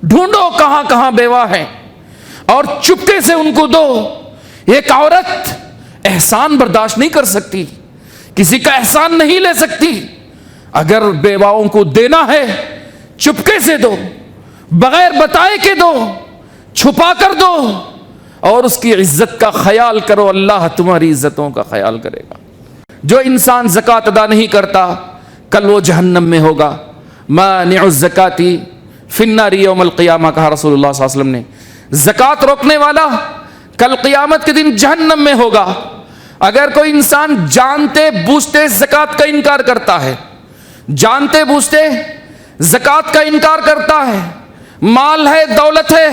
ڈھونڈو کہاں کہاں بیوہ ہیں اور چپکے سے ان کو دو۔ ایک عورت احسان برداشت نہیں کر سکتی، کسی کا احسان نہیں لے سکتی۔ اگر بیواؤں کو دینا ہے چپکے سے دو، بغیر بتائے کے دو، چھپا کر دو، اور اس کی عزت کا خیال کرو، اللہ تمہاری عزتوں کا خیال کرے گا۔ جو انسان زکوٰۃ ادا نہیں کرتا کل وہ جہنم میں ہوگا۔ مانع الزکاۃ فی النار یوم القیامہ، کہا رسول اللہ صلی اللہ علیہ وسلم نے، زکوٰۃ روکنے والا کل قیامت کے دن جہنم میں ہوگا۔ اگر کوئی انسان جانتے بوجھتے زکوٰۃ کا انکار کرتا ہے، جانتے بوجھتے زکوٰۃ کا انکار کرتا ہے، مال ہے، دولت ہے،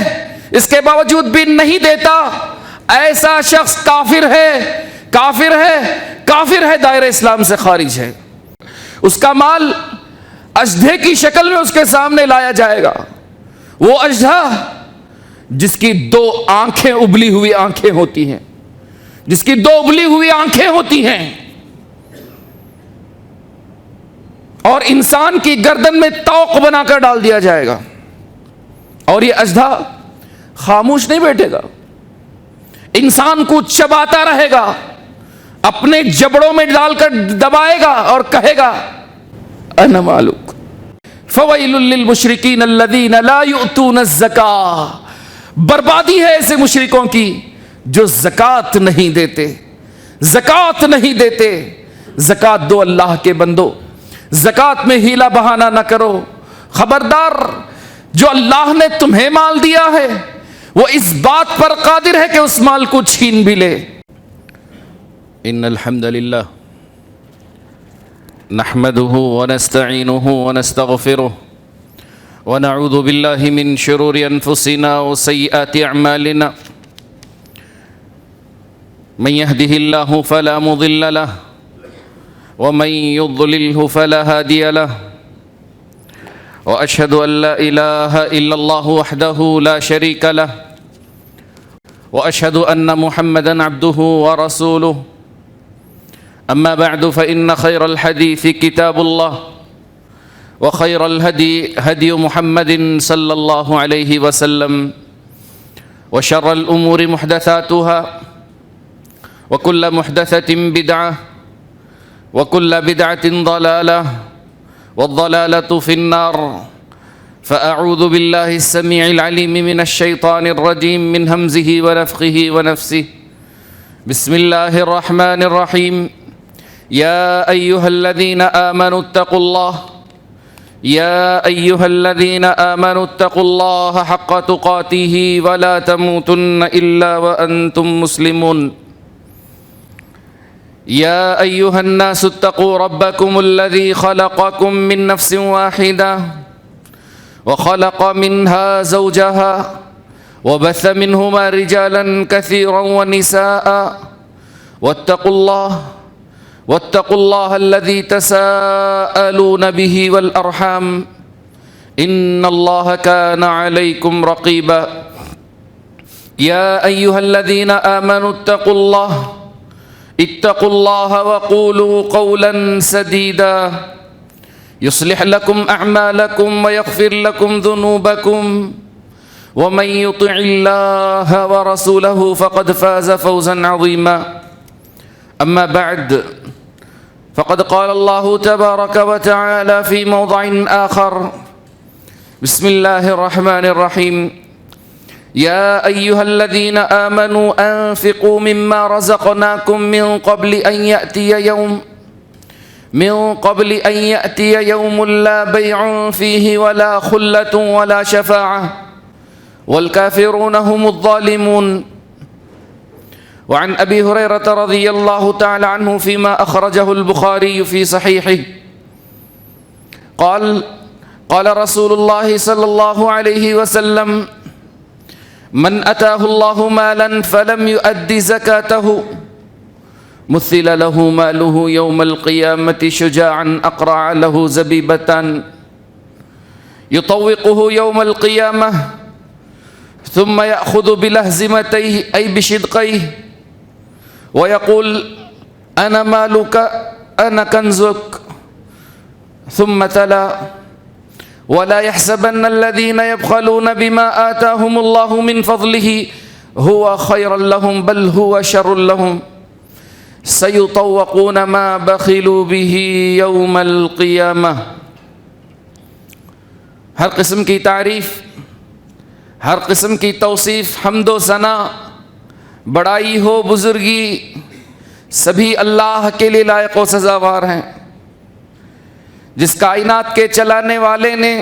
اس کے باوجود بھی نہیں دیتا، ایسا شخص کافر ہے، کافر ہے، کافر ہے، دائرہ اسلام سے خارج ہے۔ اس کا مال اژدھے کی شکل میں اس کے سامنے لایا جائے گا۔ وہ اژدھا جس کی دو آنکھیں ابلی ہوئی آنکھیں ہوتی ہیں، جس کی دو ابلی ہوئی آنکھیں ہوتی ہیں، اور انسان کی گردن میں طوق بنا کر ڈال دیا جائے گا، اور یہ اژدھا خاموش نہیں بیٹھے گا، انسان کو چباتا رہے گا، اپنے جبڑوں میں ڈال کر دبائے گا اور کہے گا انا مالک فویل للمشرکین الذین لا یؤتون الزکاۃ۔ بربادی ہے ایسے مشرکوں کی جو زکوٰۃ نہیں دیتے، زکوٰۃ نہیں دیتے۔ زکوٰۃ دو اللہ کے بندو، زکوٰۃ میں ہیلا بہانہ نہ کرو۔ خبردار، جو اللہ نے تمہیں مال دیا ہے وہ اس بات پر قادر ہے کہ اس مال کو چھین بھی لے۔ ان الحمد للہ نحمده ونستعینه ونستغفره ونعوذ باللہ من شرور انفسنا وسیئات اعمالنا، من يهده الله فلا مضل له ومن يضلله فلا هادي له، واشهد ان لا اله الا الله وحده لا شريك له، واشهد ان محمدا عبده ورسوله، اما بعد فان خير الحديث كتاب الله، وخير الهدي هدي محمد صلى الله عليه وسلم، وشر الامور محدثاتها، وكل محدثة بدعة، وكل بدعة ضلالة، والضلالة في النار، فأعوذ بالله السميع العليم من الشيطان الرجيم من همزه ونفخه ونفسه، بسم الله الرحمن الرحيم، يا أيها الذين آمنوا اتقوا الله، يا أيها الذين آمنوا اتقوا الله حق تقاته ولا تموتن إلا وأنتم مسلمون، يا أيها الناس اتقوا ربكم الذي خلقكم من نفس واحدة وخلق منها زوجها وبث منهما رجالا كثيرا ونساء، واتقوا الله الذي تساءلون به والأرحام، إن الله كان عليكم رقيبا، يا أيها الذين آمنوا اتقوا الله وقولوا قولا سديدا يصلح لكم أعمالكم ويغفر لكم ذنوبكم، ومن يطع الله ورسوله فقد فاز فوزا عظيما، أما بعد، فقد قال الله تبارك وتعالى في موضع آخر، بسم الله الرحمن الرحيم، يا أيها الذين آمنوا أنفقوا مما رزقناكم من قبل أن يأتي يوم لا بيع فيه ولا خلة ولا شفاعة والكافرون هم الظالمون۔ وعن أبي هريرة رضي الله تعالى عنه فيما أخرجه البخاري في صحيحه قال رسول الله صلى الله عليه وسلم: من أتاه الله مالا فلم يؤد زكاته مثل له ماله يوم القيامة شجاعا أقرع له زبيبتان يطوقه يوم القيامة ثم يأخذ بلهزمتيه أي بشدقيه ويقول: أنا مالك أنا كنزك، ثم تلا: وَلَا يَحْسَبَنَّ الَّذِينَ يَبْخَلُونَ بِمَا آتَاهُمُ اللَّهُ مِنْ فَضْلِهِ هُوَ خَيْرًا لَهُمْ بَلْ هُوَ شَرٌّ لَهُمْ سَيُطَوَّقُونَ مَا بَخِلُوا بِهِ يَوْمَ الْقِيَامَةِ۔ ہر قسم کی تعریف، ہر قسم کی توصیف، حمد و ثنا، بڑائی ہو بزرگی، سبھی اللہ کے لیے لائق و سزاوار ہیں۔ جس کائنات کے چلانے والے نے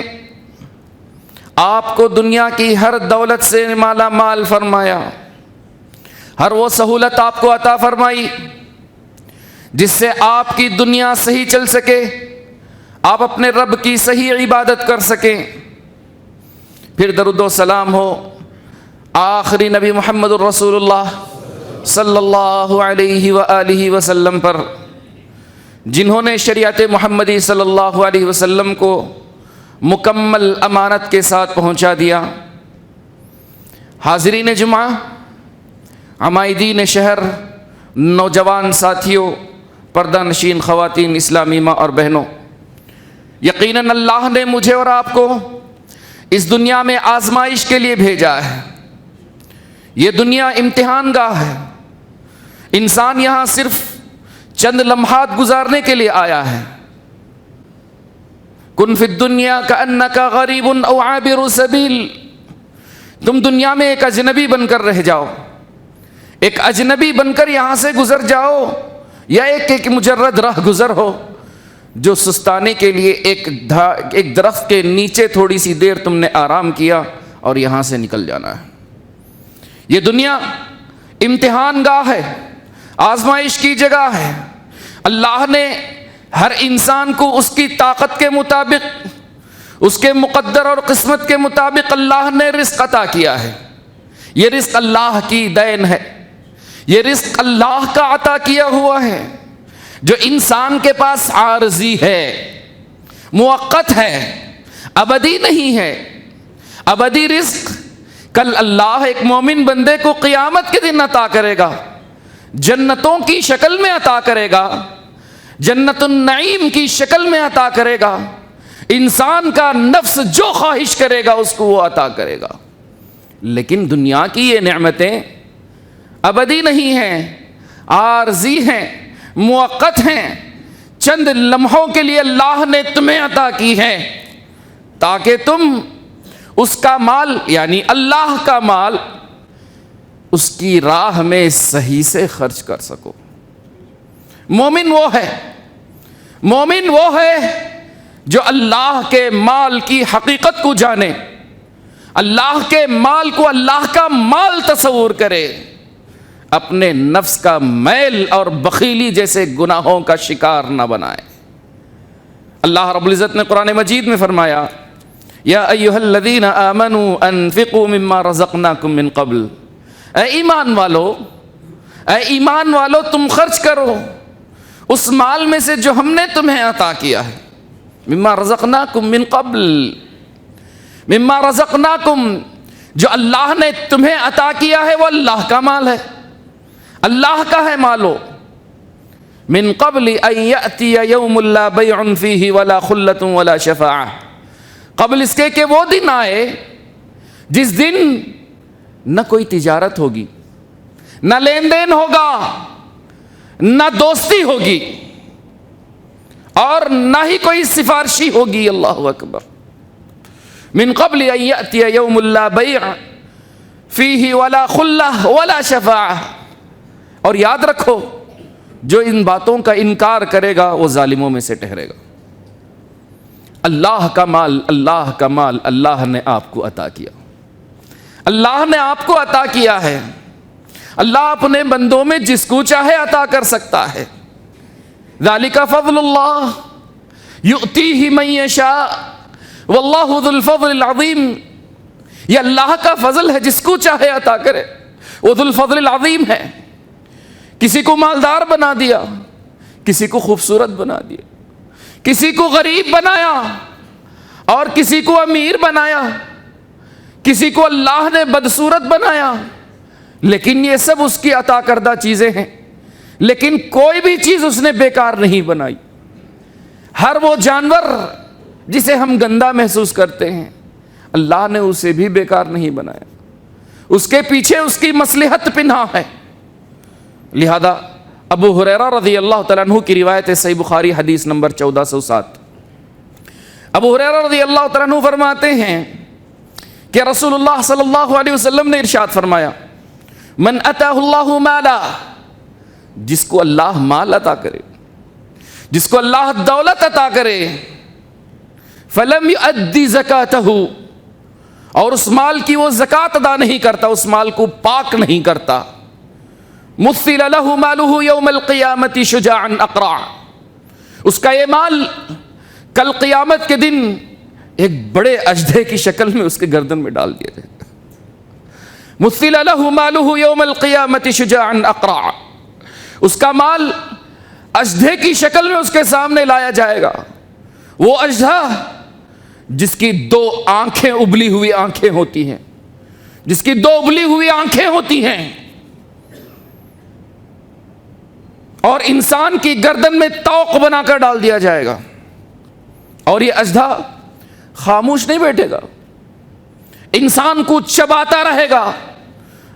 آپ کو دنیا کی ہر دولت سے مالا مال فرمایا، ہر وہ سہولت آپ کو عطا فرمائی جس سے آپ کی دنیا صحیح چل سکے، آپ اپنے رب کی صحیح عبادت کر سکیں۔ پھر درود و سلام ہو آخری نبی محمد الرسول اللہ صلی اللہ علیہ وآلہ وسلم پر، جنہوں نے شریعت محمدی صلی اللہ علیہ وسلم کو مکمل امانت کے ساتھ پہنچا دیا۔ حاضرین جمعہ، عمائدین شہر، نوجوان ساتھیوں، پردہ نشین خواتین، اسلامی ماں اور بہنوں، یقیناً اللہ نے مجھے اور آپ کو اس دنیا میں آزمائش کے لیے بھیجا ہے۔ یہ دنیا امتحان گاہ ہے۔ انسان یہاں صرف چند لمحات گزارنے کے لیے آیا ہے۔ کن فی الدنیا کأنک غریب او عابر سبیل، تم دنیا میں ایک اجنبی بن کر رہ جاؤ، ایک اجنبی بن کر یہاں سے گزر جاؤ، یا ایک مجرد راہ گزر ہو جو سستانے کے لیے ایک درخت کے نیچے تھوڑی سی دیر تم نے آرام کیا اور یہاں سے نکل جانا ہے۔ یہ دنیا امتحان گاہ ہے، آزمائش کی جگہ ہے۔ اللہ نے ہر انسان کو اس کی طاقت کے مطابق، اس کے مقدر اور قسمت کے مطابق اللہ نے رزق عطا کیا ہے۔ یہ رزق اللہ کی دین ہے، یہ رزق اللہ کا عطا کیا ہوا ہے، جو انسان کے پاس عارضی ہے، موقت ہے، ابدی نہیں ہے۔ ابدی رزق کل اللہ ایک مومن بندے کو قیامت کے دن عطا کرے گا، جنتوں کی شکل میں عطا کرے گا، جنت النعیم کی شکل میں عطا کرے گا۔ انسان کا نفس جو خواہش کرے گا اس کو وہ عطا کرے گا۔ لیکن دنیا کی یہ نعمتیں ابدی نہیں ہیں، عارضی ہیں، موقت ہیں، چند لمحوں کے لیے اللہ نے تمہیں عطا کی ہیں تاکہ تم اس کا مال، یعنی اللہ کا مال، اس کی راہ میں صحیح سے خرچ کر سکو۔ مومن وہ ہے، مومن وہ ہے جو اللہ کے مال کی حقیقت کو جانے، اللہ کے مال کو اللہ کا مال تصور کرے، اپنے نفس کا میل اور بخیلی جیسے گناہوں کا شکار نہ بنائے۔ اللہ رب العزت نے قرآن مجید میں فرمایا، یا ایھا الذین آمنوا انفقوا مما رزقناکم من قبل، اے ایمان والو، اے ایمان والو تم خرچ کرو اس مال میں سے جو ہم نے تمہیں عطا کیا ہے۔ مما رزقناکم من قبل، مما رزقناکم، جو اللہ نے تمہیں عطا کیا ہے وہ اللہ کا مال ہے، اللہ کا ہے مالو۔ من قبل ان یأتی یوم لا بیع فیہ ولا خلۃ ولا شفاعہ، قبل اس کے کہ وہ دن آئے جس دن نہ کوئی تجارت ہوگی، نہ لین دین ہوگا، نہ دوستی ہوگی، اور نہ ہی کوئی سفارشی ہوگی۔ اللہ اکبر۔ من قبل ان یأتی یوم لا بیع فیہ ولا خلۃ ولا شفاعہ، اور یاد رکھو جو ان باتوں کا انکار کرے گا وہ ظالموں میں سے ٹھہرے گا۔ اللہ کا مال، اللہ کا مال اللہ نے آپ کو عطا کیا، اللہ نے آپ کو عطا کیا ہے۔ اللہ اپنے بندوں میں جس کو چاہے عطا کر سکتا ہے۔ ذالک فضل اللہ یؤتیہ من یشاء واللہ ذو الفضل العظیم، یہ اللہ کا فضل ہے، جس کو چاہے عطا کرے، وہ ذو الفضل العظیم ہے۔ کسی کو مالدار بنا دیا، کسی کو خوبصورت بنا دیا، کسی کو غریب بنایا اور کسی کو امیر بنایا، کسی کو اللہ نے بدصورت بنایا، لیکن یہ سب اس کی عطا کردہ چیزیں ہیں۔ لیکن کوئی بھی چیز اس نے بیکار نہیں بنائی۔ ہر وہ جانور جسے ہم گندا محسوس کرتے ہیں، اللہ نے اسے بھی بیکار نہیں بنایا، اس کے پیچھے اس کی مصلحت پنہا ہے۔ لہذا ابو ہریرہ رضی اللہ تعالیٰ عنہ کی روایت ہے، صحیح بخاری حدیث نمبر 1407۔ ابو ہریرہ رضی اللہ تعالیٰ عنہ فرماتے ہیں کہ رسول اللہ صلی اللہ علیہ وسلم نے ارشاد فرمایا، من اتاہ اللہ مالا، جس کو اللہ مال عطا کرے، جس کو اللہ دولت عطا کرے، فلم یؤدی زکاتہ، اور اس مال کی وہ زکات ادا نہیں کرتا، اس مال کو پاک نہیں کرتا، مثل لہ مالہ یوم القیامت شجاعا اقرع، اس کا یہ مال کل قیامت کے دن ایک بڑے اژدھے کی شکل میں اس کے گردن میں ڈال دیا جائے گا۔ مثل لہ مالہ یوم القیامت شجاعا اقرع، اس کا مال اژدھے کی شکل میں اس کے سامنے لایا جائے گا، وہ اژدھا جس کی دو آنکھیں ابلی ہوئی آنکھیں ہوتی ہیں، جس کی دو ابلی ہوئی آنکھیں ہوتی ہیں، اور انسان کی گردن میں طوق بنا کر ڈال دیا جائے گا، اور یہ اژدھا خاموش نہیں بیٹھے گا، انسان کو چباتا رہے گا،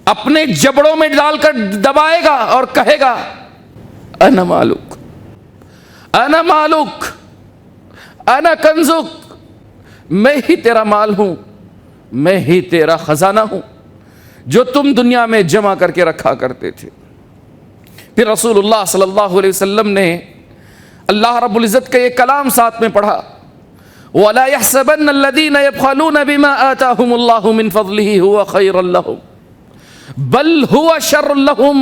اپنے جبڑوں میں ڈال کر دبائے گا اور کہے گا انا مالک، انا مالک، انا کنزک، میں ہی تیرا مال ہوں، میں ہی تیرا خزانہ ہوں جو تم دنیا میں جمع کر کے رکھا کرتے تھے۔ پھر رسول اللہ صلی اللہ علیہ وسلم نے اللہ رب العزت کا یہ کلام ساتھ میں پڑھا، وَلَا يَحْسَبَنَّ الَّذِينَ يَبْخَلُونَ بِمَا آتَاهُمُ اللَّهُ مِنْ فَضْلِهِ هُوَ خَيْرًا لَهُمْ بَلْ هُوَ شَرٌّ لَهُمْ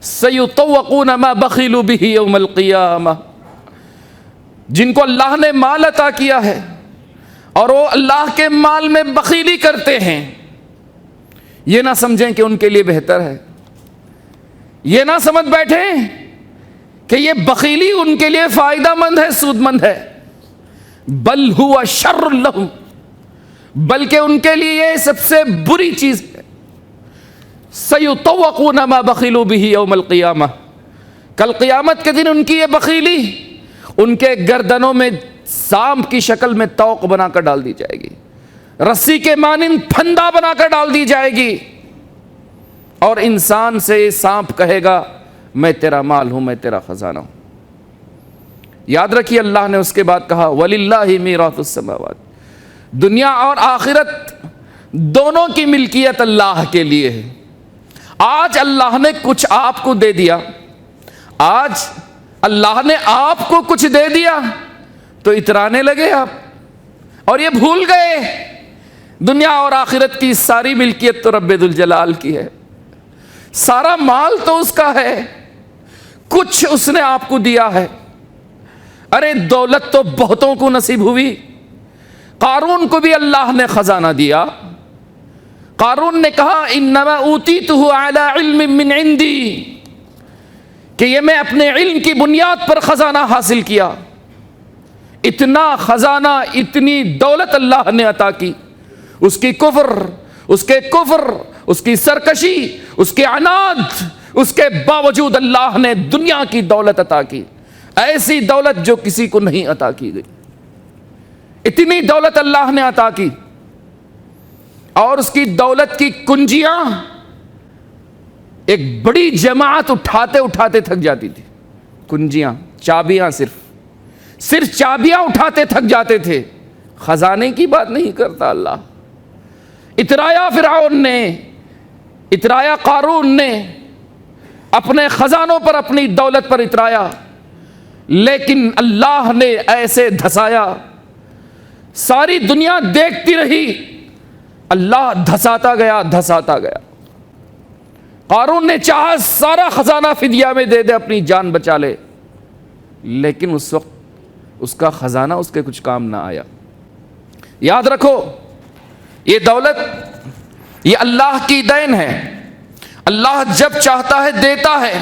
سَيُطَوَّقُونَ مَا بَخِلُوا بِهِ يَوْمَ الْقِيَامَةِ، جن کو اللہ نے مال عطا کیا ہے اور وہ اللہ کے مال میں بخیلی کرتے ہیں، یہ نہ سمجھیں کہ ان کے لیے بہتر ہے، یہ نہ سمجھ بیٹھیں کہ یہ بخیلی ان کے لیے فائدہ مند ہے، سود مند ہے، بل ہوا شر لہم، بلکہ ان کے لیے یہ سب سے بری چیز ہے۔ سیطوقون ما بخلوا به یوم القیامہ، کل قیامت کے دن ان کی یہ بخیلی ان کے گردنوں میں سانپ کی شکل میں طوق بنا کر ڈال دی جائے گی، رسی کے مانند پھندا بنا کر ڈال دی جائے گی، اور انسان سے سانپ کہے گا میں تیرا مال ہوں، میں تیرا خزانہ ہوں۔ یاد رکھیے اللہ نے اس کے بعد کہا وَلِلَّهِ مِيرَاثُ السَّمَاوَاتِ، دنیا اور آخرت دونوں کی ملکیت اللہ کے لیے ہے۔ آج اللہ نے کچھ آپ کو دے دیا، آج اللہ نے آپ کو کچھ دے دیا تو اترانے لگے آپ، اور یہ بھول گئے دنیا اور آخرت کی ساری ملکیت تو رب ذوالجلال کی ہے، سارا مال تو اس کا ہے، کچھ اس نے آپ کو دیا ہے۔ ارے دولت تو بہتوں کو نصیب ہوئی، قارون کو بھی اللہ نے خزانہ دیا، قارون نے کہا انما اوتیتہ علی علم من عندی، کہ یہ میں اپنے علم کی بنیاد پر خزانہ حاصل کیا، اتنا خزانہ، اتنی دولت اللہ نے عطا کی، اس کی کفر، اس کے کفر، اس کی سرکشی، اس کے عناد، اس کے باوجود اللہ نے دنیا کی دولت عطا کی، ایسی دولت جو کسی کو نہیں عطا کی گئی، اتنی دولت اللہ نے عطا کی، اور اس کی دولت کی کنجیاں ایک بڑی جماعت اٹھاتے اٹھاتے تھک جاتی تھی، کنجیاں، چابیاں، صرف چابیاں اٹھاتے تھک جاتے تھے، خزانے کی بات نہیں کرتا اللہ۔ اترایا فرعون نے، اترایا قارون نے، اپنے خزانوں پر، اپنی دولت پر اترایا، لیکن اللہ نے ایسے دھسایا، ساری دنیا دیکھتی رہی، اللہ دھساتا گیا، دھساتا گیا۔ قارون نے چاہا سارا خزانہ فدیہ میں دے دے، اپنی جان بچا لے، لیکن اس وقت اس کا خزانہ اس کے کچھ کام نہ آیا۔ یاد رکھو یہ دولت، یہ اللہ کی دین ہے، اللہ جب چاہتا ہے دیتا ہے،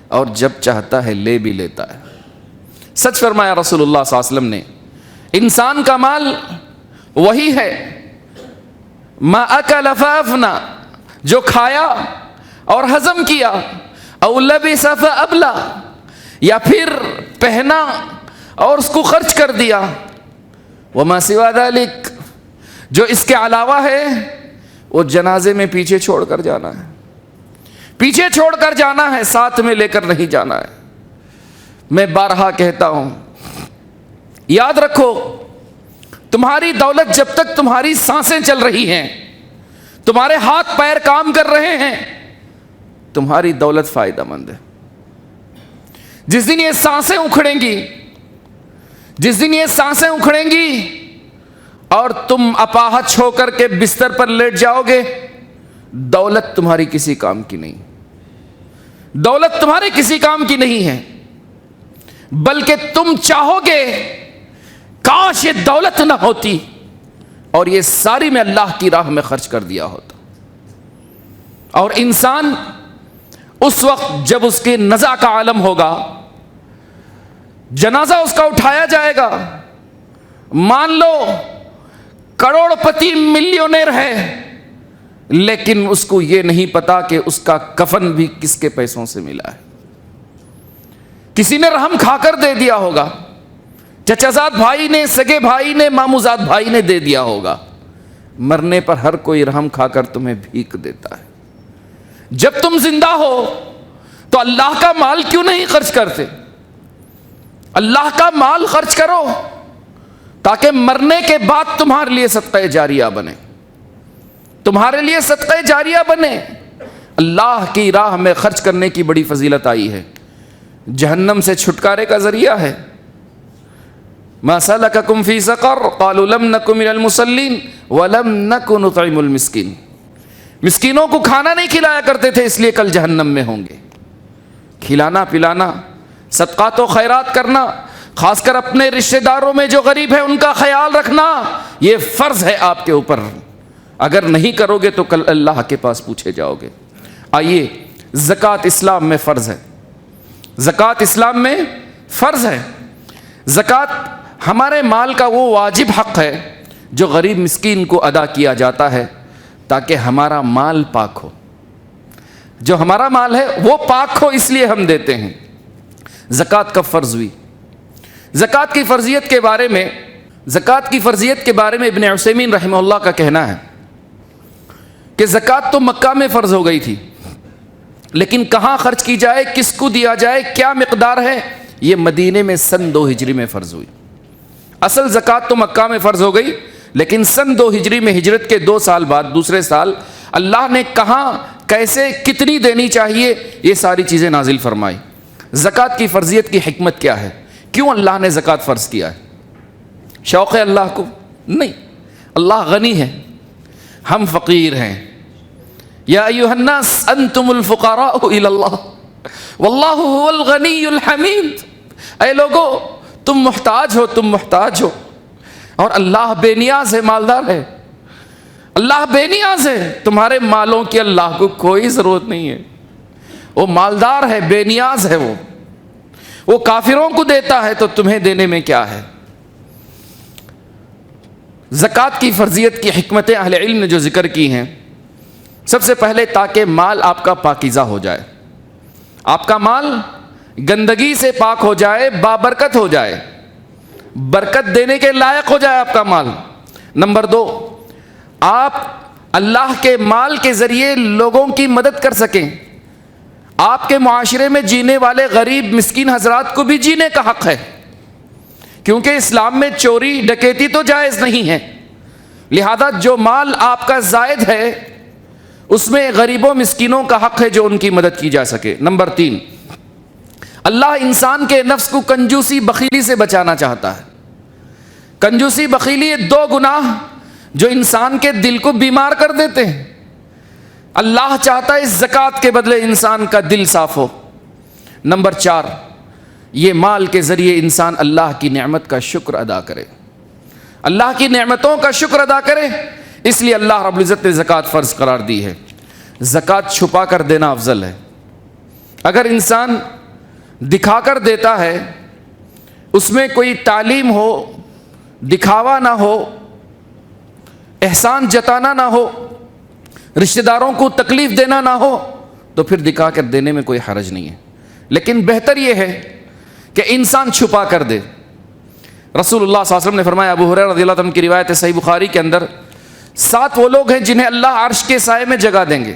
اور جب چاہتا ہے لے بھی لیتا ہے۔ سچ فرمایا رسول اللہ صلی اللہ علیہ وسلم نے، انسان کا مال وہی ہے ما اکل فافنا، جو کھایا اور ہضم کیا، او لبس فابلا، یا پھر پہنا اور اس کو خرچ کر دیا، وما سوا ذلک، جو اس کے علاوہ ہے وہ جنازے میں پیچھے چھوڑ کر جانا ہے، پیچھے چھوڑ کر جانا ہے، ساتھ میں لے کر نہیں جانا ہے۔ میں بارہا کہتا ہوں، یاد رکھو تمہاری دولت جب تک تمہاری سانسیں چل رہی ہیں، تمہارے ہاتھ پیر کام کر رہے ہیں، تمہاری دولت فائدہ مند ہے۔ جس دن یہ سانسیں اکھڑیں گی، جس دن یہ سانسیں اکھڑیں گی اور تم اپاہج ہو کر کے بستر پر لیٹ جاؤ گے، دولت تمہاری کسی کام کی نہیں، دولت تمہارے کسی کام کی نہیں ہے، بلکہ تم چاہو گے کاش یہ دولت نہ ہوتی اور یہ ساری میں اللہ کی راہ میں خرچ کر دیا ہوتا۔ اور انسان اس وقت جب اس کے نزع کا عالم ہوگا، جنازہ اس کا اٹھایا جائے گا، مان لو کروڑ پتی ملینئر ہے، لیکن اس کو یہ نہیں پتا کہ اس کا کفن بھی کس کے پیسوں سے ملا ہے۔ کسی نے رحم کھا کر دے دیا ہوگا، چچا زاد بھائی نے، سگے بھائی نے، مامو زاد بھائی نے دے دیا ہوگا۔ مرنے پر ہر کوئی رحم کھا کر تمہیں بھیک دیتا ہے۔ جب تم زندہ ہو تو اللہ کا مال کیوں نہیں خرچ کرتے؟ اللہ کا مال خرچ کرو تاکہ مرنے کے بعد تمہارے لیے صدقہ جاریہ بنے، تمہارے لیے صدقہ جاریہ بنے۔ اللہ کی راہ میں خرچ کرنے کی بڑی فضیلت آئی ہے، جہنم سے چھٹکارے کا ذریعہ ہے۔ ما سلککم فی سقر قالوا لم نک من المصلین ولم نک نطعم المسکین، مسکینوں کو کھانا نہیں کھلایا کرتے تھے اس لیے کل جہنم میں ہوں گے۔ کھلانا پلانا، صدقات و خیرات کرنا، خاص کر اپنے رشتہ داروں میں جو غریب ہے ان کا خیال رکھنا، یہ فرض ہے آپ کے اوپر۔ اگر نہیں کرو گے تو کل اللہ کے پاس پوچھے جاؤ گے۔ آئیے، زکوٰۃ اسلام میں فرض ہے، زکوٰۃ اسلام میں فرض ہے۔ زکوٰۃ ہمارے مال کا وہ واجب حق ہے جو غریب مسکین کو ادا کیا جاتا ہے تاکہ ہمارا مال پاک ہو، جو ہمارا مال ہے وہ پاک ہو، اس لیے ہم دیتے ہیں۔ زکوٰۃ کب فرض ہوئی؟ زکوٰۃ کی فرضیت کے بارے میں، زکوٰۃ کی فرضیت کے بارے میں ابن عثیمین رحمہ اللہ کا کہنا ہے کہ زکوٰۃ تو مکہ میں فرض ہو گئی تھی، لیکن کہاں خرچ کی جائے، کس کو دیا جائے، کیا مقدار ہے، یہ مدینے میں سن 2 ہجری میں فرض ہوئی۔ اصل زکوٰۃ تو مکہ میں فرض ہو گئی، لیکن سن 2 ہجری میں ہجرت کے 2 سال بعد، دوسرے سال، اللہ نے کہاں، کیسے، کتنی دینی چاہیے، یہ ساری چیزیں نازل فرمائی۔ زکوٰۃ کی فرضیت کی حکمت کیا ہے؟ کیوں اللہ نے زکوٰۃ فرض کیا ہے؟ شوق ہے اللہ کو؟ نہیں، اللہ غنی ہے، ہم فقیر ہیں۔ یا ایھا الناس انتم الفقراء الی اللہ واللہ هو الغنی الحمید۔ اے لوگو، تم محتاج ہو، تم محتاج ہو، اور اللہ بے نیاز ہے، مالدار ہے۔ اللہ بے نیاز ہے، تمہارے مالوں کی اللہ کو کوئی ضرورت نہیں ہے، وہ مالدار ہے، بے نیاز ہے۔ وہ کافروں کو دیتا ہے تو تمہیں دینے میں کیا ہے؟ زکوٰۃ کی فرضیت کی حکمتیں اہل علم نے جو ذکر کی ہیں، سب سے پہلے تاکہ مال آپ کا پاکیزہ ہو جائے، آپ کا مال گندگی سے پاک ہو جائے، بابرکت ہو جائے، برکت دینے کے لائق ہو جائے آپ کا مال۔ نمبر 2، آپ اللہ کے مال کے ذریعے لوگوں کی مدد کر سکیں، آپ کے معاشرے میں جینے والے غریب مسکین حضرات کو بھی جینے کا حق ہے، کیونکہ اسلام میں چوری ڈکیتی تو جائز نہیں ہے، لہذا جو مال آپ کا زائد ہے اس میں غریبوں مسکینوں کا حق ہے جو ان کی مدد کی جا سکے۔ نمبر 3، اللہ انسان کے نفس کو کنجوسی بخیلی سے بچانا چاہتا ہے۔ کنجوسی بخیلی یہ 2 گناہ جو انسان کے دل کو بیمار کر دیتے ہیں، اللہ چاہتا ہے اس زکوٰۃ کے بدلے انسان کا دل صاف ہو۔ نمبر 4، یہ مال کے ذریعے انسان اللہ کی نعمت کا شکر ادا کرے، اللہ کی نعمتوں کا شکر ادا کرے، اس لیے اللہ رب العزت نے زکوٰۃ فرض قرار دی ہے۔ زکوٰۃ چھپا کر دینا افضل ہے۔ اگر انسان دکھا کر دیتا ہے، اس میں کوئی تعلیم ہو، دکھاوا نہ ہو، احسان جتانا نہ ہو، رشتہ داروں کو تکلیف دینا نہ ہو، تو پھر دکھا کر دینے میں کوئی حرج نہیں ہے۔ لیکن بہتر یہ ہے کہ انسان چھپا کر دے۔ رسول اللہ صلی اللہ علیہ وسلم نے فرمایا، ابو ہریرہ رضی اللہ عنہ کی روایت ہے صحیح بخاری کے اندر، 7 وہ لوگ ہیں جنہیں اللہ عرش کے سائے میں جگہ دیں گے.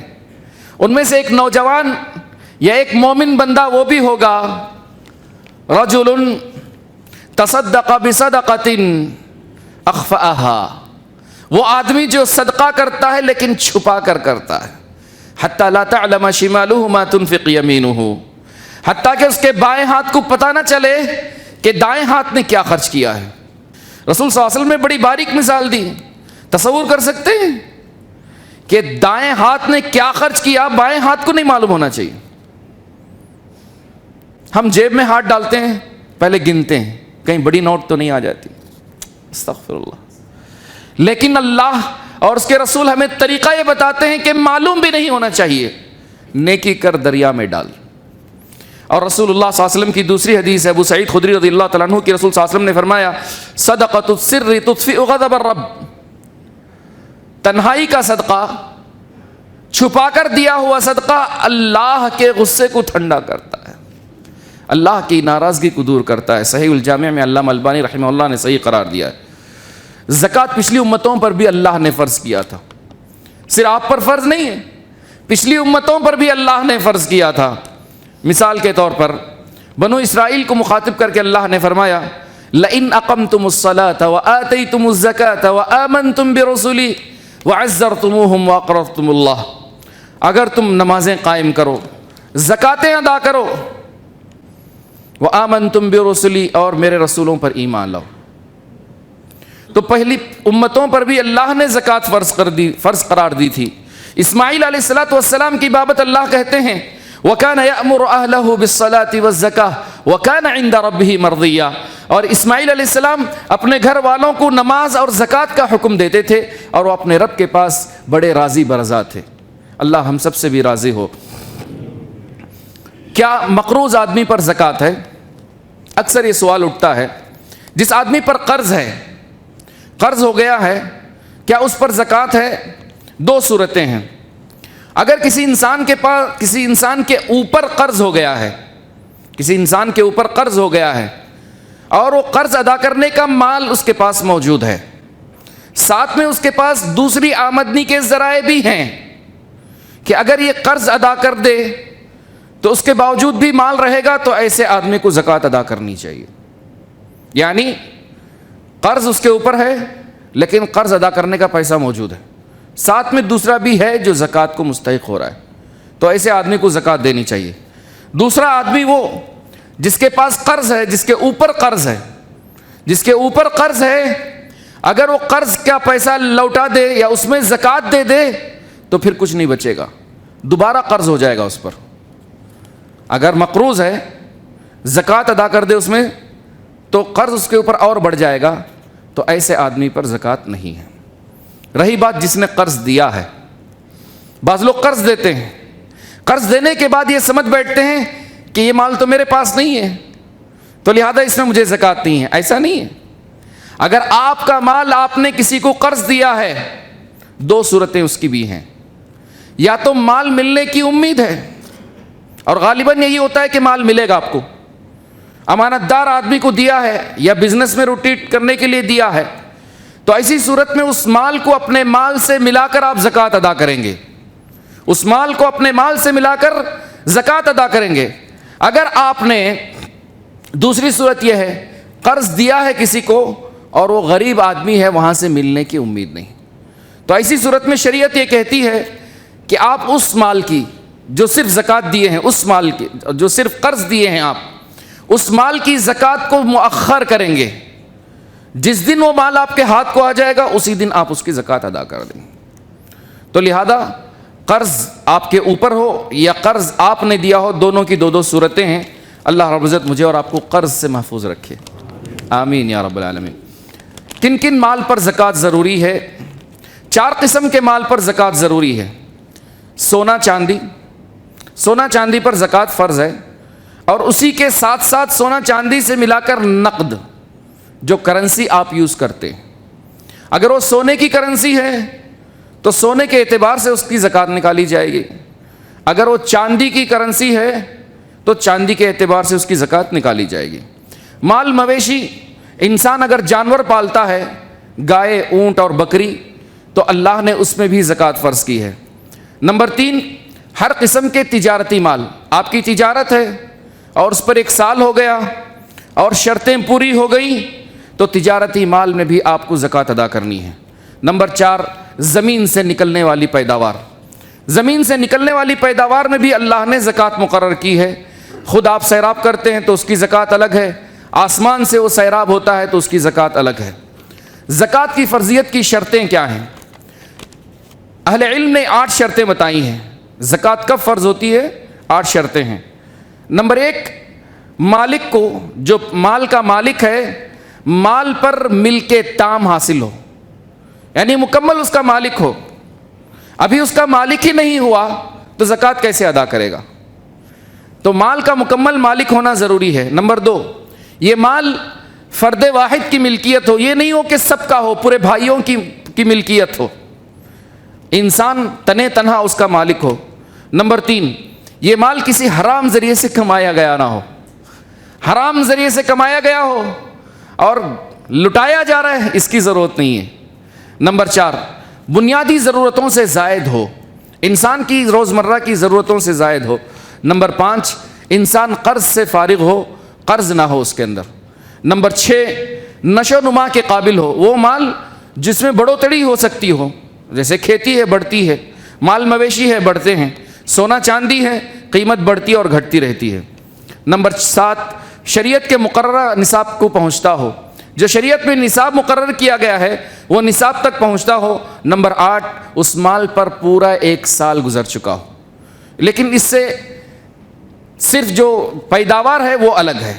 ان میں سے ایک نوجوان یا ایک مومن بندہ وہ بھی ہوگا، رجل تصدق بصدقۃ اخفاها، وہ آدمی جو صدقہ کرتا ہے لیکن چھپا کر کرتا ہے. حتی لا تعلم شمالہ ما تنفق یمینہ، حتیٰ کہ اس کے بائیں ہاتھ کو پتہ نہ چلے کہ دائیں ہاتھ نے کیا خرچ کیا ہے. رسول صلی اللہ علیہ وسلم نے بڑی باریک مثال دی. تصور کر سکتے ہیں کہ دائیں ہاتھ نے کیا خرچ کیا بائیں ہاتھ کو نہیں معلوم ہونا چاہیے. ہم جیب میں ہاتھ ڈالتے ہیں، پہلے گنتے ہیں کہیں بڑی نوٹ تو نہیں آ جاتی، استغفر اللہ. لیکن اللہ اور اس کے رسول ہمیں طریقہ یہ بتاتے ہیں کہ معلوم بھی نہیں ہونا چاہیے، نیکی کر دریا میں ڈال. اور رسول اللہ صلی اللہ علیہ وسلم کی دوسری حدیث ہے، ابو سعید خدری رضی اللہ تعالیٰ عنہ کی، رسول صلی اللہ علیہ وسلم نے فرمایا، صدقۃ السر تطفئ غضب الرب، تنہائی کا صدقہ، چھپا کر دیا ہوا صدقہ اللہ کے غصے کو ٹھنڈا کرتا ہے، اللہ کی ناراضگی کو دور کرتا ہے. صحیح الجامع میں علامہ البانی رحمہ اللہ نے صحیح قرار دیا ہے. زکوٰۃ پچھلی امتوں پر بھی اللہ نے فرض کیا تھا، صرف آپ پر فرض نہیں ہے، پچھلی امتوں پر بھی اللہ نے فرض کیا تھا. مثال کے طور پر بنو اسرائیل کو مخاطب کر کے اللہ نے فرمایا، لئن اقمتم الصلاة وآتیتم الزکاة وآمنتم برسلی وعزرتموہم واقرضتم اللہ، اگر تم نمازیں قائم کرو، زکاتیں ادا کرو، وآمنتم برسلی، اور میرے رسولوں پر ایمان لاؤ. تو پہلی امتوں پر بھی اللہ نے زکوٰۃ فرض قرار دی تھی. اسماعیل علیہ السلام کی بابت اللہ کہتے ہیں، وَكَانَ يَأْمُرُ أَهْلَهُ بِالصَّلَاةِ وَالزَّكَاةِ وَكَانَ عِنْدَ رَبِّهِ مَرْضِيًّا، اور اسماعیل علیہ السلام اپنے گھر والوں کو نماز اور زکوٰۃ کا حکم دیتے تھے اور وہ اپنے رب کے پاس بڑے راضی برضا تھے. اللہ ہم سب سے بھی راضی ہو. کیا مقروض آدمی پر زکوٰۃ ہے؟ اکثر یہ سوال اٹھتا ہے. جس آدمی پر قرض ہے، قرض ہو گیا ہے، کیا اس پر زکوٰۃ ہے؟ 2 صورتیں ہیں. اگر کسی انسان کے اوپر قرض ہو گیا ہے، کسی انسان کے اوپر قرض ہو گیا ہے اور وہ قرض ادا کرنے کا مال اس کے پاس موجود ہے، ساتھ میں اس کے پاس دوسری آمدنی کے ذرائع بھی ہیں کہ اگر یہ قرض ادا کر دے تو اس کے باوجود بھی مال رہے گا، تو ایسے آدمی کو زکوٰۃ ادا کرنی چاہیے. یعنی قرض اس کے اوپر ہے لیکن قرض ادا کرنے کا پیسہ موجود ہے، ساتھ میں دوسرا بھی ہے جو زکوٰۃ کو مستحق ہو رہا ہے، تو ایسے آدمی کو زکوٰۃ دینی چاہیے. دوسرا آدمی وہ جس کے پاس قرض ہے، جس کے اوپر قرض ہے، اگر وہ قرض کا پیسہ لوٹا دے یا اس میں زکوٰۃ دے دے تو پھر کچھ نہیں بچے گا، دوبارہ قرض ہو جائے گا اس پر. اگر مقروض ہے، زکوٰۃ ادا کر دے اس میں تو قرض اس کے اوپر اور بڑھ جائے گا، تو ایسے آدمی پر زکوٰۃ نہیں ہے. رہی بات جس نے قرض دیا ہے، بعض لوگ قرض دیتے ہیں، قرض دینے کے بعد یہ سمجھ بیٹھتے ہیں کہ یہ مال تو میرے پاس نہیں ہے تو لہذا اس میں مجھے زکوٰۃ نہیں ہے. ایسا نہیں ہے. اگر آپ کا مال آپ نے کسی کو قرض دیا ہے، 2 صورتیں اس کی بھی ہیں. یا تو مال ملنے کی امید ہے، اور غالباً یہی ہوتا ہے کہ مال ملے گا آپ کو، امانت دار آدمی کو دیا ہے یا بزنس میں روٹیٹ کرنے کے لیے دیا ہے، تو ایسی صورت میں اس مال کو اپنے مال سے ملا کر آپ زکوٰۃ ادا کریں گے، اس مال کو اپنے مال سے ملا کر زکوٰۃ ادا کریں گے. اگر آپ نے دوسری صورت یہ ہے، قرض دیا ہے کسی کو اور وہ غریب آدمی ہے، وہاں سے ملنے کی امید نہیں، تو ایسی صورت میں شریعت یہ کہتی ہے کہ آپ اس مال کی جو صرف زکوٰۃ دیے ہیں، اس مال کی جو صرف قرض دیے ہیں، آپ اس مال کی زکوٰۃ کو مؤخر کریں گے. جس دن وہ مال آپ کے ہاتھ کو آ جائے گا اسی دن آپ اس کی زکوٰۃ ادا کر دیں. تو لہذا قرض آپ کے اوپر ہو یا قرض آپ نے دیا ہو، دونوں کی 2 صورتیں ہیں. اللہ رب العزت مجھے اور آپ کو قرض سے محفوظ رکھے، آمین یا رب العالمین. کن کن مال پر زکوٰۃ ضروری ہے؟ 4 قسم کے مال پر زکوٰۃ ضروری ہے. سونا چاندی پر زکوٰۃ فرض ہے، اور اسی کے ساتھ ساتھ سونا چاندی سے ملا کر نقد جو کرنسی آپ یوز کرتے ہیں، اگر وہ سونے کی کرنسی ہے تو سونے کے اعتبار سے اس کی زکوٰۃ نکالی جائے گی، اگر وہ چاندی کی کرنسی ہے تو چاندی کے اعتبار سے اس کی زکوٰۃ نکالی جائے گی. مال مویشی انسان اگر جانور پالتا ہے، گائے، اونٹ اور بکری، تو اللہ نے اس میں بھی زکوٰۃ فرض کی ہے۔ نمبر 3، ہر قسم کے تجارتی مال، آپ کی تجارت ہے اور اس پر 1 سال ہو گیا اور شرطیں پوری ہو گئیں تو تجارتی مال میں بھی آپ کو زکوٰۃ ادا کرنی ہے۔ نمبر 4، زمین سے نکلنے والی پیداوار، زمین سے نکلنے والی پیداوار میں بھی اللہ نے زکوٰۃ مقرر کی ہے۔ خود آپ سیراب کرتے ہیں تو اس کی زکوٰۃ الگ ہے، آسمان سے وہ سیراب ہوتا ہے تو اس کی زکوٰۃ الگ ہے۔ زکوٰۃ کی فرضیت کی شرطیں کیا ہیں؟ اہل علم نے 8 شرطیں بتائی ہیں۔ زکوٰۃ کب فرض ہوتی ہے؟ 8 شرطیں ہیں۔ نمبر 1، مالک کو، جو مال کا مالک ہے، مال پر ملک تام حاصل ہو، یعنی مکمل اس کا مالک ہو۔ ابھی اس کا مالک ہی نہیں ہوا تو زکوٰۃ کیسے ادا کرے گا؟ تو مال کا مکمل مالک ہونا ضروری ہے۔ نمبر 2، یہ مال فرد واحد کی ملکیت ہو، یہ نہیں ہو کہ سب کا ہو، پورے بھائیوں کی ملکیت ہو، انسان تنے تنہا اس کا مالک ہو۔ نمبر 3، یہ مال کسی حرام ذریعے سے کمایا گیا نہ ہو، حرام ذریعے سے کمایا گیا ہو اور لٹایا جا رہا ہے، اس کی ضرورت نہیں ہے۔ نمبر 4، بنیادی ضرورتوں سے زائد ہو، انسان کی روزمرہ کی ضرورتوں سے زائد ہو۔ نمبر 5، انسان قرض سے فارغ ہو، قرض نہ ہو اس کے اندر۔ نمبر 6، نشو و نما کے قابل ہو، وہ مال جس میں بڑھوتری ہو سکتی ہو، جیسے کھیتی ہے بڑھتی ہے، مال مویشی ہے بڑھتے ہیں، سونا چاندی ہے قیمت بڑھتی اور گھٹتی رہتی ہے۔ نمبر 7، شریعت کے مقررہ نصاب کو پہنچتا ہو، جو شریعت میں نصاب مقرر کیا گیا ہے وہ نصاب تک پہنچتا ہو۔ نمبر 8، اس مال پر پورا 1 سال گزر چکا ہو، لیکن اس سے صرف جو پیداوار ہے وہ الگ ہے۔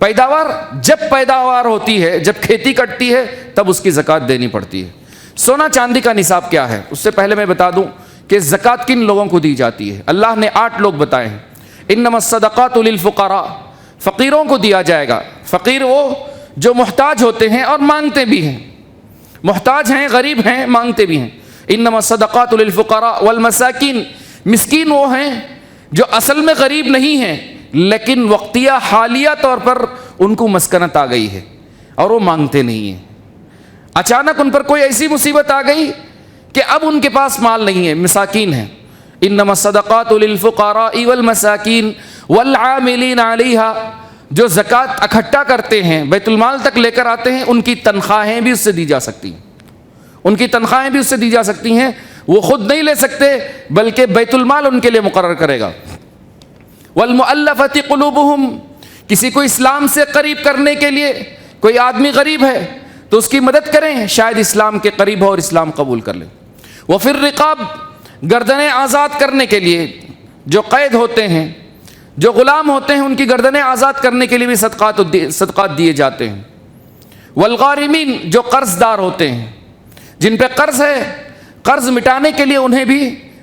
پیداوار جب پیداوار ہوتی ہے، جب کھیتی کٹتی ہے، تب اس کی زکوٰۃ دینی پڑتی ہے۔ سونا چاندی کا نصاب کیا ہے؟ اس سے پہلے میں بتا دوں کہ زکوٰۃ کن لوگوں کو دی جاتی ہے۔ اللہ نے 8 لوگ بتائے ہیں۔ انما الصدقات للفقراء، فقیروں کو دیا جائے گا۔ فقیر وہ جو محتاج ہوتے ہیں اور مانگتے بھی ہیں، محتاج ہیں، غریب ہیں، مانگتے بھی ہیں۔ انما الصدقات للفقراء والمساکین، مسکین وہ ہیں جو اصل میں غریب نہیں ہیں لیکن وقتیہ حالیہ طور پر ان کو مسکنت آ گئی ہے اور وہ مانگتے نہیں ہیں، اچانک ان پر کوئی ایسی مصیبت آ گئی کہ اب ان کے پاس مال نہیں ہے، مساکین ہیں۔ انما الصدقات للفقراء والمساکین والعاملین علیہا، جو زکوٰۃ اکٹھا کرتے ہیں، بیت المال تک لے کر آتے ہیں، ان کی تنخواہیں بھی اس سے دی جا سکتی ہیں، ان کی تنخواہیں بھی اس سے دی جا سکتی ہیں، وہ خود نہیں لے سکتے بلکہ بیت المال ان کے لیے مقرر کرے گا۔ والمؤلفۃ قلوبہم، کسی کو اسلام سے قریب کرنے کے لیے، کوئی آدمی غریب ہے تو اس کی مدد کریں، شاید اسلام کے قریب ہو اور اسلام قبول کر لے۔ وفی الرقاب، گردنیں آزاد کرنے کے لیے، جو قید ہوتے ہیں، جو غلام ہوتے ہیں، ان کی گردنیں آزاد کرنے کے لیے بھی صدقات دیے جاتے ہیں۔ والغارمین، جو قرض دار ہوتے ہیں، جن پہ قرض ہے، قرض مٹانے کے لیے انہیں بھی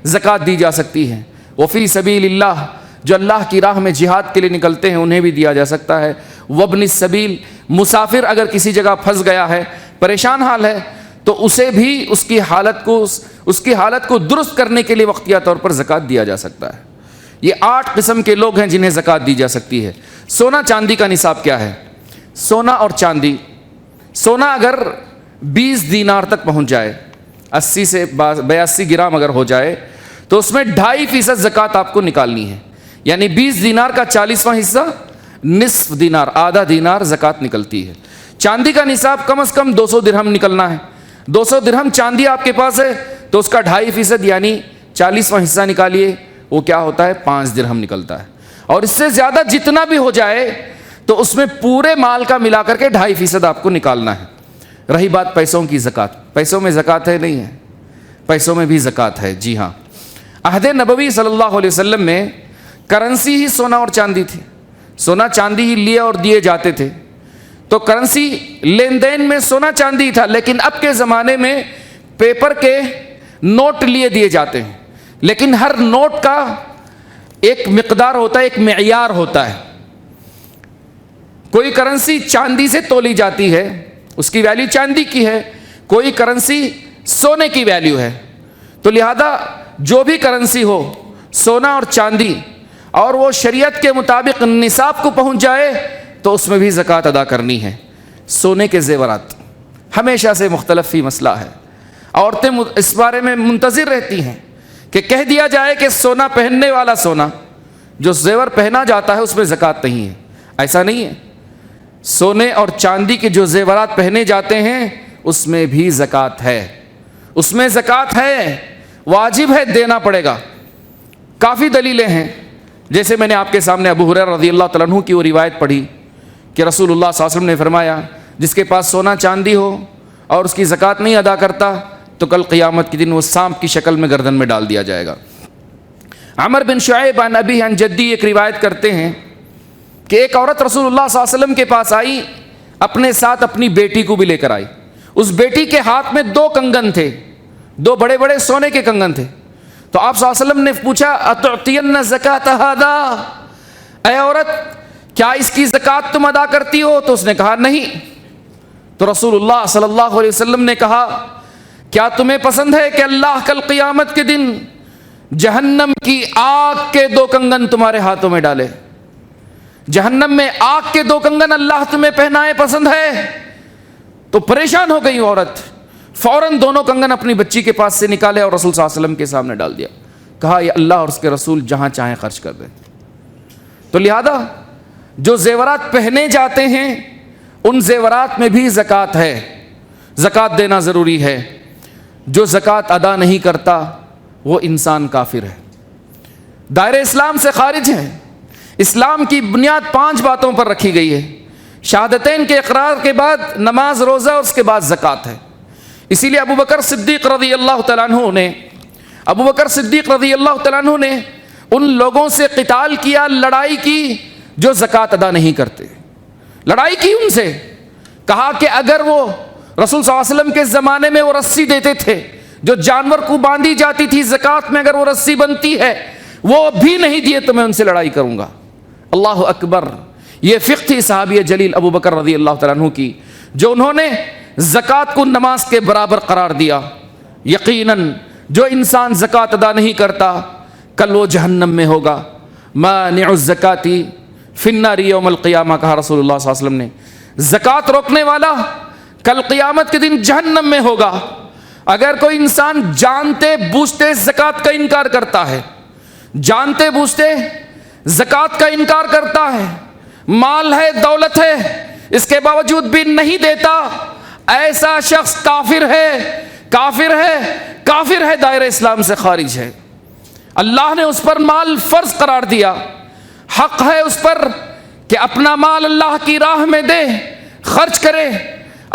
زکوٰۃ دی جا سکتی ہے۔ وفی سبیل اللہ، جو اللہ کی راہ میں جہاد کے لیے نکلتے ہیں، انہیں بھی دیا جا سکتا ہے۔ وابن السبیل، مسافر اگر کسی جگہ پھنس گیا ہے، پریشان حال ہے، تو اسے بھی اس کی حالت کو درست کرنے کے لیے وقتیہ طور پر زکوٰۃ دیا جا سکتا ہے۔ یہ 8 قسم کے لوگ ہیں جنہیں زکوٰۃ دی جا سکتی ہے۔ سونا چاندی کا نصاب کیا ہے؟ سونا اور چاندی، سونا اگر 20 دینار تک پہنچ جائے، 80 سے 82 گرام اگر ہو جائے، تو اس میں 2.5% زکوٰۃ آپ کو نکالنی ہے، یعنی 20 دینار کا 40واں حصہ، نصف دینار، آدھا دینار زکوٰۃ نکلتی ہے۔ چاندی کا نصاب کم از کم 200 درہم نکلنا ہے۔ 200 درہم چاندی آپ کے پاس ہے تو اس کا 2.5% یعنی 40واں حصہ نکالیے، وہ کیا ہوتا ہے؟ 5 درہم نکلتا ہے۔ اور اس سے زیادہ جتنا بھی ہو جائے تو اس میں پورے مال کا ملا کر کے 2.5% آپ کو نکالنا ہے۔ رہی بات پیسوں کی زکوٰۃ، پیسوں میں زکوٰۃ ہے نہیں ہے؟ پیسوں میں بھی زکوٰۃ ہے، جی ہاں۔ عہد نبوی صلی اللہ علیہ وسلم میں کرنسی ہی سونا اور چاندی تھی، سونا چاندی ہی لیے اور دیے جاتے تھے، تو کرنسی لین دین میں سونا چاندی تھا، لیکن اب کے زمانے میں پیپر کے نوٹ لیے دیے جاتے ہیں، لیکن ہر نوٹ کا ایک مقدار ہوتا ہے، ایک معیار ہوتا ہے۔ کوئی کرنسی چاندی سے تولی جاتی ہے، اس کی ویلیو چاندی کی ہے، کوئی کرنسی سونے کی ویلیو ہے، تو لہذا جو بھی کرنسی ہو، سونا اور چاندی، اور وہ شریعت کے مطابق نصاب کو پہنچ جائے تو اس میں بھی زکوٰۃ ادا کرنی ہے۔ سونے کے زیورات ہمیشہ سے مختلف ہی مسئلہ ہے. عورتیں اس بارے میں منتظر رہتی ہیں کہ کہہ دیا جائے کہ سونا پہننے والا سونا جو زیور پہنا جاتا ہے اس میں زکوٰۃ نہیں ہے. ایسا نہیں ہے. سونے اور چاندی کے جو زیورات پہنے جاتے ہیں اس میں بھی زکوٰۃ ہے. اس میں زکوٰۃ ہے, واجب ہے, دینا پڑے گا. کافی دلیلیں ہیں. جیسے میں نے آپ کے سامنے ابو ہریرہ رضی اللہ تعالیٰ عنہ کی وہ روایت پڑھی کہ رسول اللہ صلی اللہ علیہ وسلم نے فرمایا جس کے پاس سونا چاندی ہو اور اس کی زکوٰۃ نہیں ادا کرتا تو کل قیامت کے دن وہ سانپ کی شکل میں گردن میں ڈال دیا جائے گا. عمر بن شعیب عن ابی عن جدی ایک روایت کرتے ہیں کہ ایک عورت رسول اللہ صلی اللہ علیہ وسلم کے پاس آئی, اپنے ساتھ اپنی بیٹی کو بھی لے کر آئی. اس بیٹی کے ہاتھ میں 2 کنگن تھے, 2 بڑے بڑے سونے کے کنگن تھے. تو آپ صلی اللہ علیہ وسلم نے پوچھا اتعطین زکاۃ ھذا, اے عورت کیا اس کی زکوٰۃ تم ادا کرتی ہو؟ تو اس نے کہا نہیں. تو رسول اللہ صلی اللہ علیہ وسلم نے کہا کیا تمہیں پسند ہے کہ اللہ کل قیامت کے دن جہنم کی آگ کے 2 کنگن تمہارے ہاتھوں میں ڈالے؟ جہنم میں آگ کے 2 کنگن اللہ تمہیں پہنائے, پسند ہے؟ تو پریشان ہو گئی عورت, فوراً دونوں کنگن اپنی بچی کے پاس سے نکالے اور رسول صلی اللہ علیہ وسلم کے سامنے ڈال دیا. کہا یہ اللہ اور اس کے رسول جہاں چاہیں خرچ کر دیں. تو لہذا جو زیورات پہنے جاتے ہیں ان زیورات میں بھی زکوٰۃ ہے, زکوٰۃ دینا ضروری ہے. جو زکوٰۃ ادا نہیں کرتا وہ انسان کافر ہے, دائرہ اسلام سے خارج ہے. اسلام کی بنیاد 5 باتوں پر رکھی گئی ہے. شہادتین کے اقرار کے بعد نماز, روزہ اور اس کے بعد زکوٰۃ ہے. اسی لیے ابو بکر صدیق رضی اللہ تعالیٰ عنہ نے ان لوگوں سے قتال کیا, لڑائی کی جو زکوٰۃ ادا نہیں کرتے. لڑائی کی ان سے, کہا کہ اگر وہ رسول صلی اللہ علیہ وسلم کے زمانے میں وہ رسی دیتے تھے جو جانور کو باندھی جاتی تھی زکوٰۃ میں, اگر وہ رسی بنتی ہے وہ بھی نہیں دیے تو میں ان سے لڑائی کروں گا. اللہ اکبر. یہ فقہ تھی صحابی جلیل ابو بکر رضی اللہ تعالیٰ عنہ کی, جو انہوں نے زکوٰۃ کو نماز کے برابر قرار دیا. یقیناً جو انسان زکوٰۃ ادا نہیں کرتا کل وہ جہنم میں ہوگا. مانع الزکاۃ فی النار یوم القیامہ, کہا رسول اللہ صلی اللہ علیہ وسلم نے, زکوٰۃ روکنے والا کل قیامت کے دن جہنم میں ہوگا. اگر کوئی انسان جانتے بوجھتے زکوٰۃ کا انکار کرتا ہے, جانتے بوجھتے زکوٰۃ کا انکار کرتا ہے, مال ہے, دولت ہے, اس کے باوجود بھی نہیں دیتا, ایسا شخص کافر ہے, کافر ہے, کافر ہے, دائرہ اسلام سے خارج ہے. اللہ نے اس پر مال فرض قرار دیا, حق ہے اس پر کہ اپنا مال اللہ کی راہ میں دے, خرچ کرے.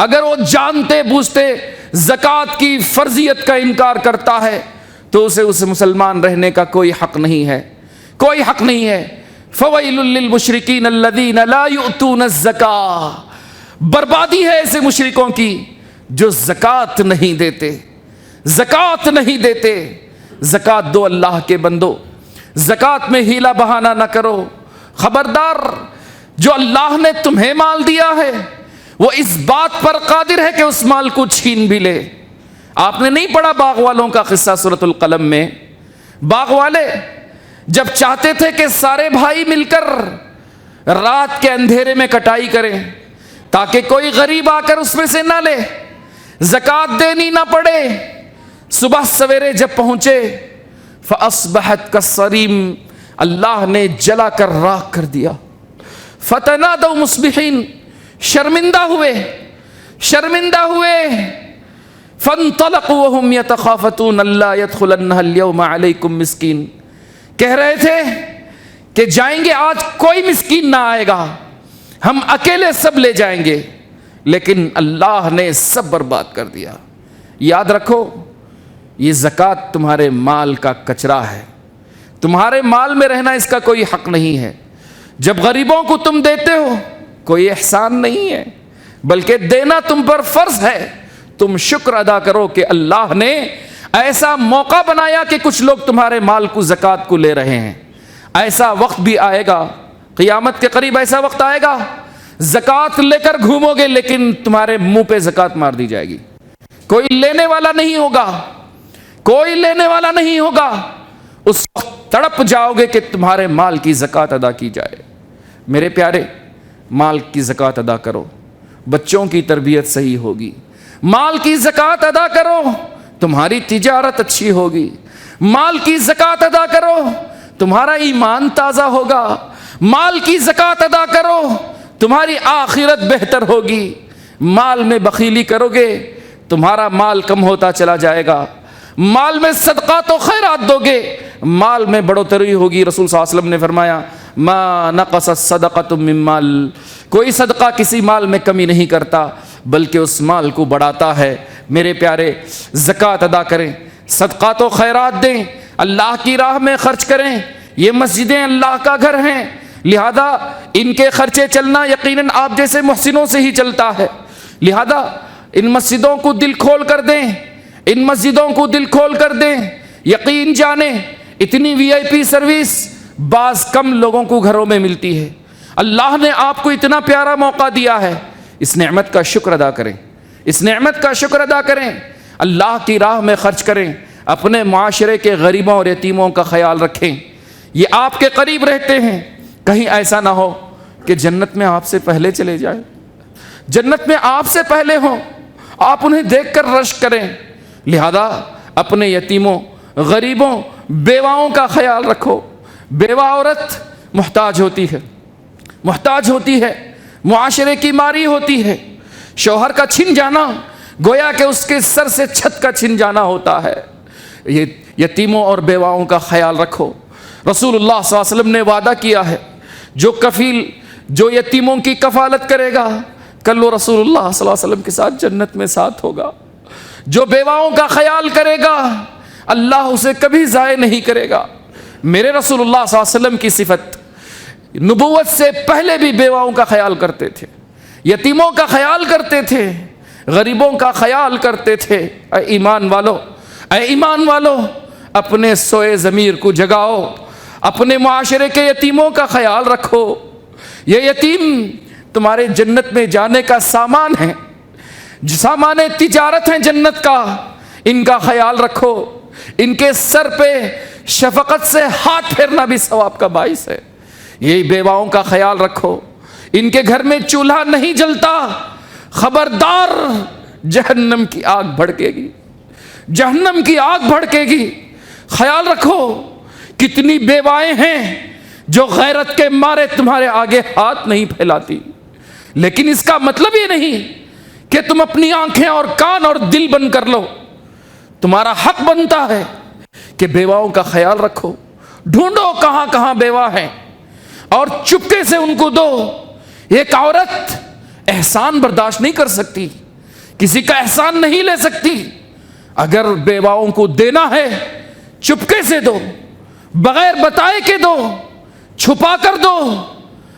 اگر وہ جانتے بوجھتے زکوٰۃ کی فرضیت کا انکار کرتا ہے تو اسے مسلمان رہنے کا کوئی حق نہیں ہے, کوئی حق نہیں ہے. فویل للمشرکین الذین لا یؤتون الزکاۃ, بربادی ہے ایسے مشرکوں کی جو زکوٰۃ نہیں دیتے, زکوٰۃ نہیں دیتے. زکوٰۃ دو اللہ کے بندو, زکوٰۃ میں ہیلا بہانہ نہ کرو. خبردار, جو اللہ نے تمہیں مال دیا ہے وہ اس بات پر قادر ہے کہ اس مال کو چھین بھی لے. آپ نے نہیں پڑھا باغ والوں کا قصہ سورۃ القلم میں؟ باغ والے جب چاہتے تھے کہ سارے بھائی مل کر رات کے اندھیرے میں کٹائی کریں تاکہ کوئی غریب آ کر اس میں سے نہ لے, زکوٰۃ دینی نہ پڑے, صبح سویرے جب پہنچے فَأَصْبَحَتْ كَالصَّرِيمِ, اللہ نے جلا کر راکھ کر دیا. فَتَنَادَوْا مُصْبِحِينَ, شرمندہ ہوئے فَانْطَلَقُوا وَهُمْ يَتَخَافَتُونَ أَلَّا يَدْخُلَنَّهَا الْيَوْمَ عَلَيْكُمْ مِسْكِينٌ, کہہ رہے تھے کہ جائیں گے آج کوئی مسکین نہ آئے گا, ہم اکیلے سب لے جائیں گے, لیکن اللہ نے سب برباد کر دیا. یاد رکھو یہ زکوٰۃ تمہارے مال کا کچرا ہے, تمہارے مال میں رہنا اس کا کوئی حق نہیں ہے. جب غریبوں کو تم دیتے ہو کوئی احسان نہیں ہے بلکہ دینا تم پر فرض ہے. تم شکر ادا کرو کہ اللہ نے ایسا موقع بنایا کہ کچھ لوگ تمہارے مال کو زکوٰۃ کو لے رہے ہیں. ایسا وقت بھی آئے گا, قیامت کے قریب ایسا وقت آئے گا زکوٰۃ لے کر گھومو گے لیکن تمہارے منہ پہ زکوٰۃ مار دی جائے گی, کوئی لینے والا نہیں ہوگا, کوئی لینے والا نہیں ہوگا. اس وقت تڑپ جاؤ گے کہ تمہارے مال کی زکوٰۃ ادا کی جائے. میرے پیارے, مال کی زکوٰۃ ادا کرو, بچوں کی تربیت صحیح ہوگی. مال کی زکوٰۃ ادا کرو, تمہاری تجارت اچھی ہوگی. مال کی زکوٰۃ ادا کرو, تمہارا ایمان تازہ ہوگا. مال کی زکوٰۃ ادا کرو, تمہاری آخرت بہتر ہوگی. مال میں بخیلی کرو گے, تمہارا مال کم ہوتا چلا جائے گا. مال میں صدقات و خیرات دو گے, مال میں بڑھوتری ہوگی. رسول صلی اللہ علیہ وسلم نے فرمایا ما نقصت صدقۃ من مال, کوئی صدقہ کسی مال میں کمی نہیں کرتا بلکہ اس مال کو بڑھاتا ہے. میرے پیارے, زکوٰۃ ادا کریں, صدقات و خیرات دیں, اللہ کی راہ میں خرچ کریں. یہ مسجدیں اللہ کا گھر ہیں, لہذا ان کے خرچے چلنا یقیناً آپ جیسے محسنوں سے ہی چلتا ہے. لہذا ان مسجدوں کو دل کھول کر دیں, ان مسجدوں کو دل کھول کر دیں. یقین جانیں اتنی وی آئی پی سروس بعض کم لوگوں کو گھروں میں ملتی ہے. اللہ نے آپ کو اتنا پیارا موقع دیا ہے, اس نعمت کا شکر ادا کریں, اس نعمت کا شکر ادا کریں. اللہ کی راہ میں خرچ کریں, اپنے معاشرے کے غریبوں اور یتیموں کا خیال رکھیں. یہ آپ کے قریب رہتے ہیں, کہیں ایسا نہ ہو کہ جنت میں آپ سے پہلے چلے جائیں, جنت میں آپ سے پہلے ہوں, آپ انہیں دیکھ کر رشک کریں. لہذا اپنے یتیموں, غریبوں, بیواؤں کا خیال رکھو. بیوہ عورت محتاج ہوتی ہے, محتاج ہوتی ہے, معاشرے کی ماری ہوتی ہے. شوہر کا چھن جانا گویا کہ اس کے سر سے چھت کا چھن جانا ہوتا ہے. یہ یتیموں اور بیواؤں کا خیال رکھو. رسول اللہ صلی اللہ علیہ وسلم نے وعدہ کیا ہے, جو کفیل, جو یتیموں کی کفالت کرے گا کل وہ رسول اللہ صلی اللہ علیہ وسلم کے ساتھ جنت میں ساتھ ہوگا. جو بیواؤں کا خیال کرے گا اللہ اسے کبھی ضائع نہیں کرے گا. میرے رسول اللہ صلی اللہ علیہ وسلم کی صفت, نبوت سے پہلے بھی بیواؤں کا خیال کرتے تھے, یتیموں کا خیال کرتے تھے, غریبوں کا خیال کرتے تھے. اے ایمان والو, اے ایمان والو, اپنے سوئے ضمیر کو جگاؤ, اپنے معاشرے کے یتیموں کا خیال رکھو. یہ یتیم تمہارے جنت میں جانے کا سامان ہے, سامان تجارت ہے جنت کا. ان کا خیال رکھو, ان کے سر پہ شفقت سے ہاتھ پھیرنا بھی ثواب کا باعث ہے. یہ بیواؤں کا خیال رکھو, ان کے گھر میں چولہا نہیں جلتا, خبردار جہنم کی آگ بھڑکے گی, جہنم کی آگ بھڑکے گی. خیال رکھو کتنی بیوائیں ہیں جو غیرت کے مارے تمہارے آگے ہاتھ نہیں پھیلاتی, لیکن اس کا مطلب یہ نہیں کہ تم اپنی آنکھیں اور کان اور دل بند کر لو. تمہارا حق بنتا ہے کہ بیواؤں کا خیال رکھو. ڈھونڈو کہاں کہاں بیوہ ہیں اور چپکے سے ان کو دو. ایک عورت احسان برداشت نہیں کر سکتی, کسی کا احسان نہیں لے سکتی. اگر بیواؤں کو دینا ہے چپکے سے دو, بغیر بتائے کے دو, چھپا کر دو,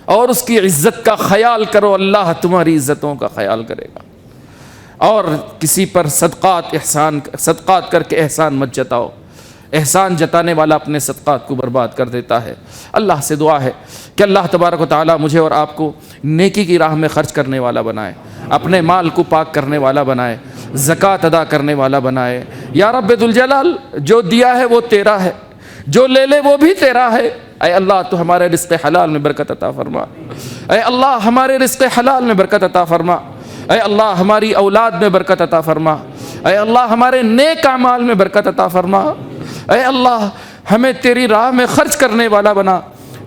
اور اس کی عزت کا خیال کرو. اللہ تمہاری عزتوں کا خیال کرے گا. اور کسی پر صدقات کر کے احسان مت جتاؤ. احسان جتانے والا اپنے صدقات کو برباد کر دیتا ہے. اللہ سے دعا ہے کہ اللہ تبارک و تعالی مجھے اور آپ کو نیکی کی راہ میں خرچ کرنے والا بنائے, اپنے مال کو پاک کرنے والا بنائے, زکوٰۃ ادا کرنے والا بنائے. یا رب ذوالجلال, جو دیا ہے وہ تیرا ہے, جو لے لے وہ بھی تیرا ہے. اے اللہ تو ہمارے رزق حلال میں برکت عطا فرما. اے اللہ ہمارے رزق حلال میں برکت عطا فرما. اے اللہ ہماری اولاد میں برکت عطا فرما. اے اللہ ہمارے نیک اعمال میں برکت عطا فرما. اے اللہ ہمیں تیری راہ میں خرچ کرنے والا بنا,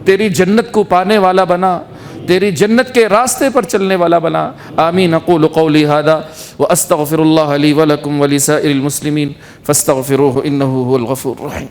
تیری جنت کو پانے والا بنا, تیری جنت کے راستے پر چلنے والا بنا. آمین. اقول قولی ھذا واستغفر اللہ لی ولکم ولسائر المسلمین فاستغفروہ انہ ھو الغفور الرحیم.